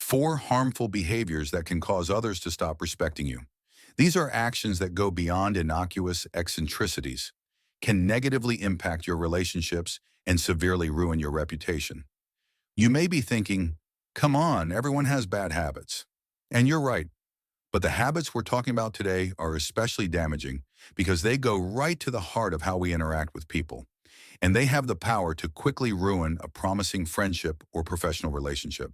4 harmful behaviors that can cause others to stop respecting you. These are actions that go beyond innocuous eccentricities, can negatively impact your relationships and severely ruin your reputation. You may be thinking, come on, everyone has bad habits. And you're right, but the habits we're talking about today are especially damaging because they go right to the heart of how we interact with people, and they have the power to quickly ruin a promising friendship or professional relationship.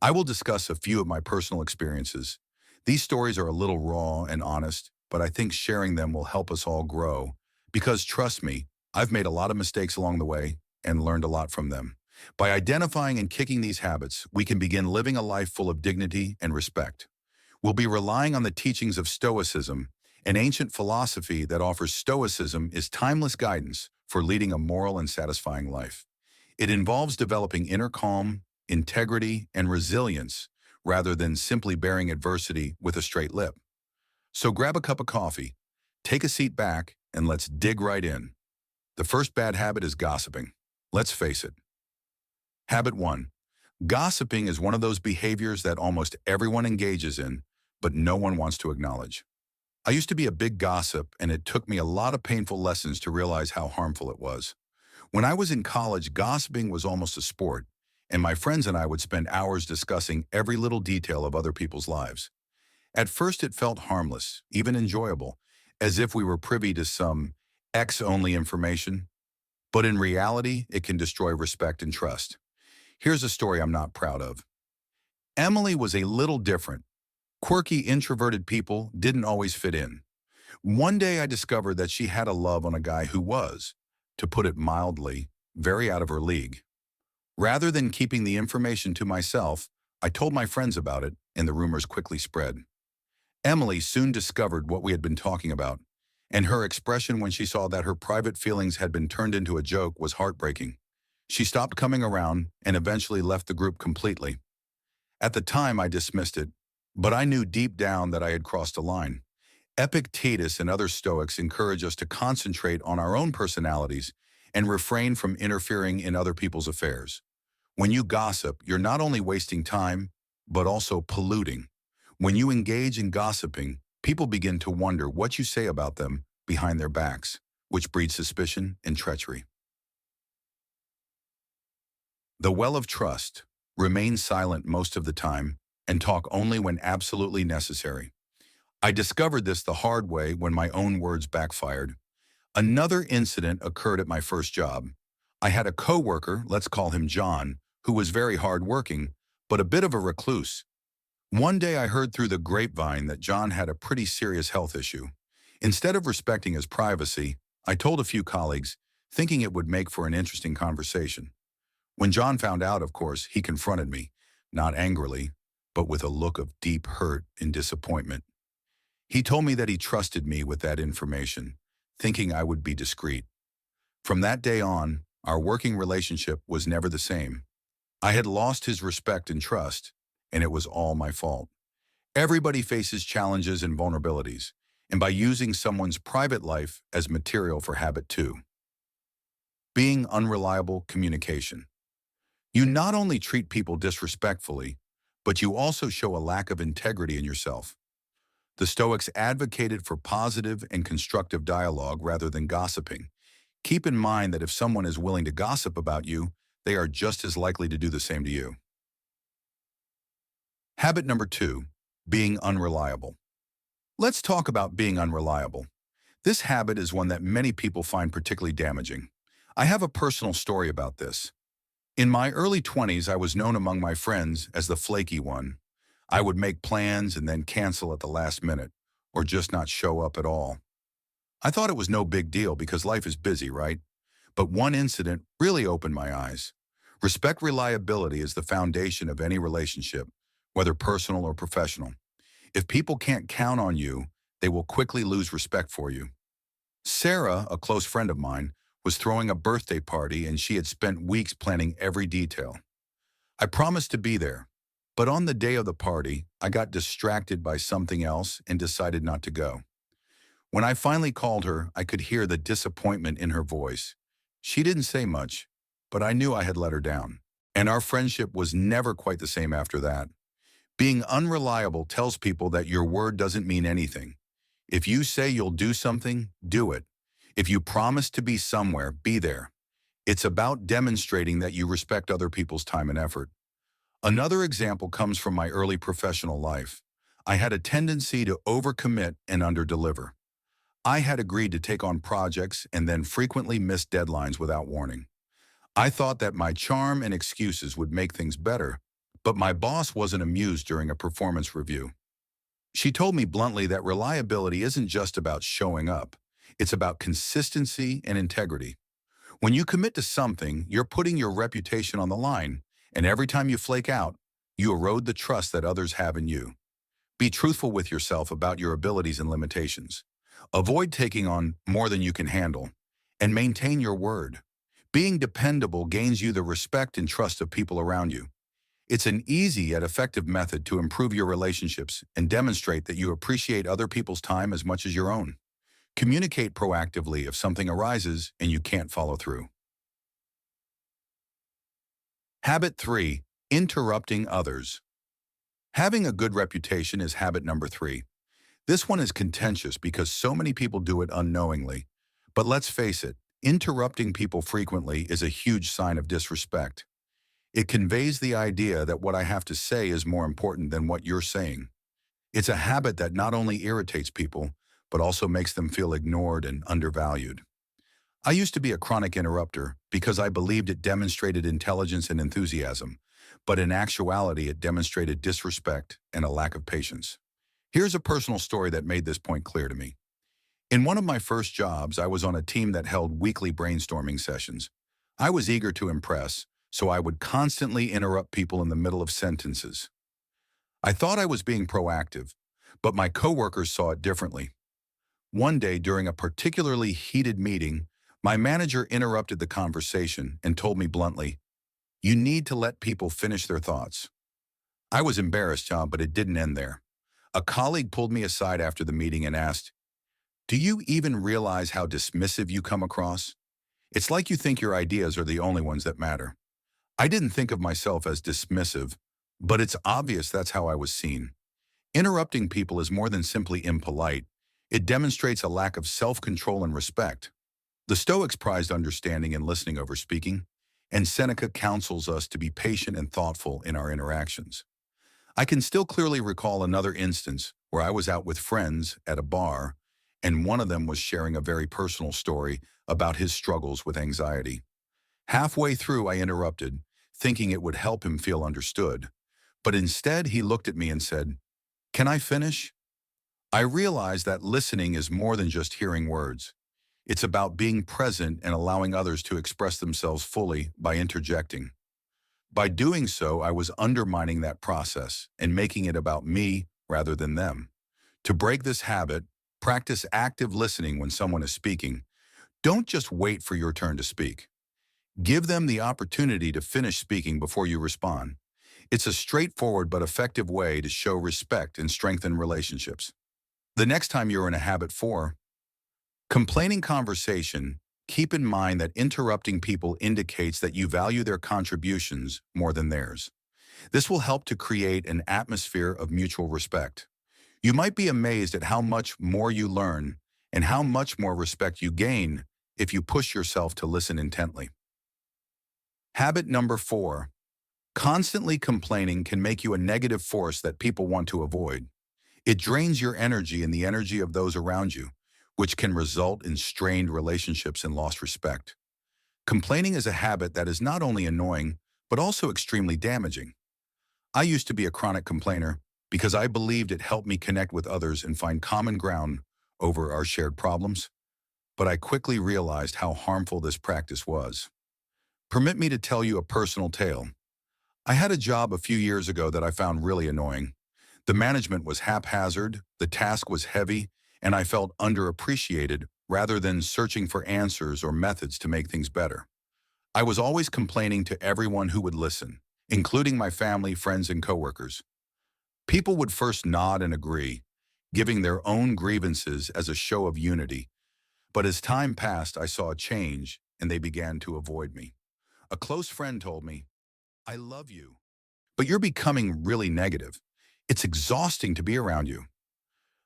I will discuss a few of my personal experiences. These stories are a little raw and honest, but I think sharing them will help us all grow. Because trust me, I've made a lot of mistakes along the way and learned a lot from them. By identifying and kicking these habits, we can begin living a life full of dignity and respect. We'll be relying on the teachings of Stoicism, an ancient philosophy that offers Stoicism is timeless guidance for leading a moral and satisfying life. It involves developing inner calm, integrity, and resilience rather than simply bearing adversity with a straight lip. So grab a cup of coffee, take a seat back, and let's dig right in. The first bad habit is gossiping. Let's face it. Habit 1. Gossiping is one of those behaviors that almost everyone engages in, but no one wants to acknowledge. I used to be a big gossip, and it took me a lot of painful lessons to realize how harmful it was. When I was in college, gossiping was almost a sport, and my friends and I would spend hours discussing every little detail of other people's lives. At first, it felt harmless, even enjoyable, as if we were privy to some X-only information. But in reality, it can destroy respect and trust. Here's a story I'm not proud of. Emily was a little different. Quirky, introverted people didn't always fit in. One day I discovered that she had a love on a guy who was, to put it mildly, very out of her league. Rather than keeping the information to myself, I told my friends about it, and the rumors quickly spread. Emily soon discovered what we had been talking about, and her expression when she saw that her private feelings had been turned into a joke was heartbreaking. She stopped coming around and eventually left the group completely. At the time, I dismissed it, but I knew deep down that I had crossed a line. Epictetus and other Stoics encourage us to concentrate on our own personalities and refrain from interfering in other people's affairs. When you gossip, you're not only wasting time, but also polluting. When you engage in gossiping, people begin to wonder what you say about them behind their backs, which breeds suspicion and treachery. The well of trust. Remain silent most of the time and talk only when absolutely necessary. I discovered this the hard way when my own words backfired. Another incident occurred at my first job. I had a coworker, let's call him John, who was very hardworking, but a bit of a recluse. One day I heard through the grapevine that John had a pretty serious health issue. Instead of respecting his privacy, I told a few colleagues, thinking it would make for an interesting conversation. When John found out, of course, he confronted me, not angrily, but with a look of deep hurt and disappointment. He told me that he trusted me with that information, thinking I would be discreet. From that day on, our working relationship was never the same. I had lost his respect and trust, and it was all my fault. Everybody faces challenges and vulnerabilities, and by using someone's private life as material for habit 2. Being unreliable communication. You not only treat people disrespectfully, but you also show a lack of integrity in yourself. The Stoics advocated for positive and constructive dialogue rather than gossiping. Keep in mind that if someone is willing to gossip about you, they are just as likely to do the same to you. Habit number 2, being unreliable. Let's talk about being unreliable. This habit is one that many people find particularly damaging. I have a personal story about this. In my early 20s, I was known among my friends as the flaky one. I would make plans and then cancel at the last minute, or just not show up at all. I thought it was no big deal because life is busy, right? But one incident really opened my eyes. Respect reliability is the foundation of any relationship, whether personal or professional. If people can't count on you, they will quickly lose respect for you. Sarah, a close friend of mine, was throwing a birthday party and she had spent weeks planning every detail. I promised to be there, but on the day of the party, I got distracted by something else and decided not to go. When I finally called her, I could hear the disappointment in her voice. She didn't say much, but I knew I had let her down, and our friendship was never quite the same after that. Being unreliable tells people that your word doesn't mean anything. If you say you'll do something, do it. If you promise to be somewhere, be there. It's about demonstrating that you respect other people's time and effort. Another example comes from my early professional life. I had a tendency to overcommit and underdeliver. I had agreed to take on projects and then frequently missed deadlines without warning. I thought that my charm and excuses would make things better, but my boss wasn't amused during a performance review. She told me bluntly that reliability isn't just about showing up. It's about consistency and integrity. When you commit to something, you're putting your reputation on the line, and every time you flake out, you erode the trust that others have in you. Be truthful with yourself about your abilities and limitations. Avoid taking on more than you can handle, and maintain your word. Being dependable gains you the respect and trust of people around you. It's an easy yet effective method to improve your relationships and demonstrate that you appreciate other people's time as much as your own. Communicate proactively if something arises and you can't follow through. Habit 3. Interrupting others. Having a good reputation is habit number 3. This one is contentious because so many people do it unknowingly. But let's face it, interrupting people frequently is a huge sign of disrespect. It conveys the idea that what I have to say is more important than what you're saying. It's a habit that not only irritates people, but also makes them feel ignored and undervalued. I used to be a chronic interrupter because I believed it demonstrated intelligence and enthusiasm, but in actuality it demonstrated disrespect and a lack of patience. Here's a personal story that made this point clear to me. In one of my first jobs, I was on a team that held weekly brainstorming sessions. I was eager to impress, so I would constantly interrupt people in the middle of sentences. I thought I was being proactive, but my coworkers saw it differently. One day during a particularly heated meeting, my manager interrupted the conversation and told me bluntly, "You need to let people finish their thoughts." I was embarrassed, but it didn't end there. A colleague pulled me aside after the meeting and asked, "Do you even realize how dismissive you come across? It's like you think your ideas are the only ones that matter." I didn't think of myself as dismissive, but it's obvious that's how I was seen. Interrupting people is more than simply impolite. It demonstrates a lack of self-control and respect. The Stoics prized understanding and listening over speaking, and Seneca counsels us to be patient and thoughtful in our interactions. I can still clearly recall another instance where I was out with friends at a bar, and one of them was sharing a very personal story about his struggles with anxiety. Halfway through, I interrupted, thinking it would help him feel understood. But instead, he looked at me and said, "Can I finish?" I realized that listening is more than just hearing words. It's about being present and allowing others to express themselves fully by interjecting. By doing so, I was undermining that process and making it about me rather than them. To break this habit, practice active listening when someone is speaking. Don't just wait for your turn to speak. Give them the opportunity to finish speaking before you respond. It's a straightforward but effective way to show respect and strengthen relationships. The next time you're in a habit 4, complaining conversation, keep in mind that interrupting people indicates that you value their contributions more than theirs. This will help to create an atmosphere of mutual respect. You might be amazed at how much more you learn and how much more respect you gain if you push yourself to listen intently. Habit number 4. Constantly complaining can make you a negative force that people want to avoid. It drains your energy and the energy of those around you, which can result in strained relationships and lost respect. Complaining is a habit that is not only annoying, but also extremely damaging. I used to be a chronic complainer because I believed it helped me connect with others and find common ground over our shared problems. But I quickly realized how harmful this practice was. Permit me to tell you a personal tale. I had a job a few years ago that I found really annoying. The management was haphazard, the task was heavy, and I felt underappreciated rather than searching for answers or methods to make things better. I was always complaining to everyone who would listen, including my family, friends, and coworkers. People would first nod and agree, giving their own grievances as a show of unity. But as time passed, I saw a change, and they began to avoid me. A close friend told me, "I love you, but you're becoming really negative." It's exhausting to be around you.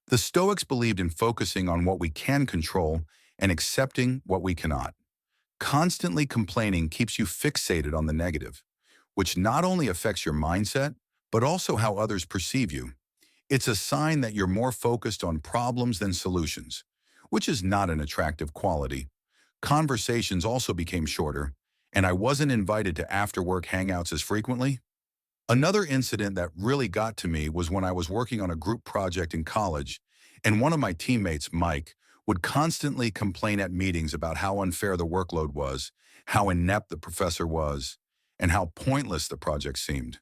The Stoics believed in focusing on what we can control and accepting what we cannot. Constantly complaining keeps you fixated on the negative, which not only affects your mindset, but also how others perceive you. It's a sign that you're more focused on problems than solutions, which is not an attractive quality. Conversations also became shorter, and I wasn't invited to after-work hangouts as frequently. Another incident that really got to me was when I was working on a group project in college, and one of my teammates, Mike, would constantly complain at meetings about how unfair the workload was, how inept the professor was, and how pointless the project seemed.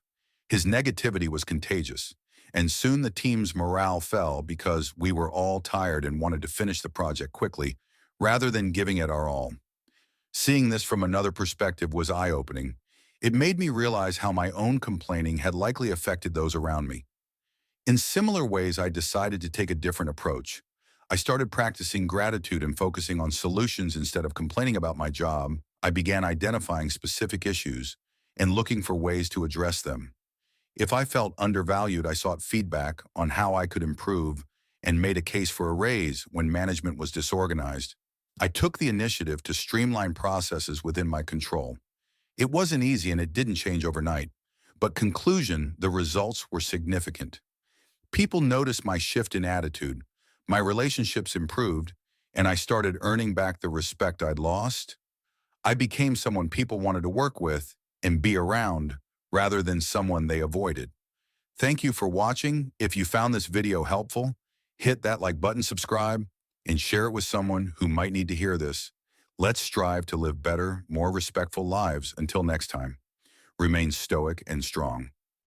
His negativity was contagious, and soon the team's morale fell because we were all tired and wanted to finish the project quickly, rather than giving it our all. Seeing this from another perspective was eye-opening. It made me realize how my own complaining had likely affected those around me. In similar ways, I decided to take a different approach. I started practicing gratitude and focusing on solutions instead of complaining about my job. I began identifying specific issues and looking for ways to address them. If I felt undervalued, I sought feedback on how I could improve and made a case for a raise when management was disorganized. I took the initiative to streamline processes within my control. It wasn't easy and it didn't change overnight. But conclusion, the results were significant. People noticed my shift in attitude, my relationships improved, and I started earning back the respect I'd lost. I became someone people wanted to work with and be around rather than someone they avoided. Thank you for watching. If you found this video helpful, hit that like button, subscribe, and share it with someone who might need to hear this. Let's strive to live better, more respectful lives. Until next time, remain stoic and strong.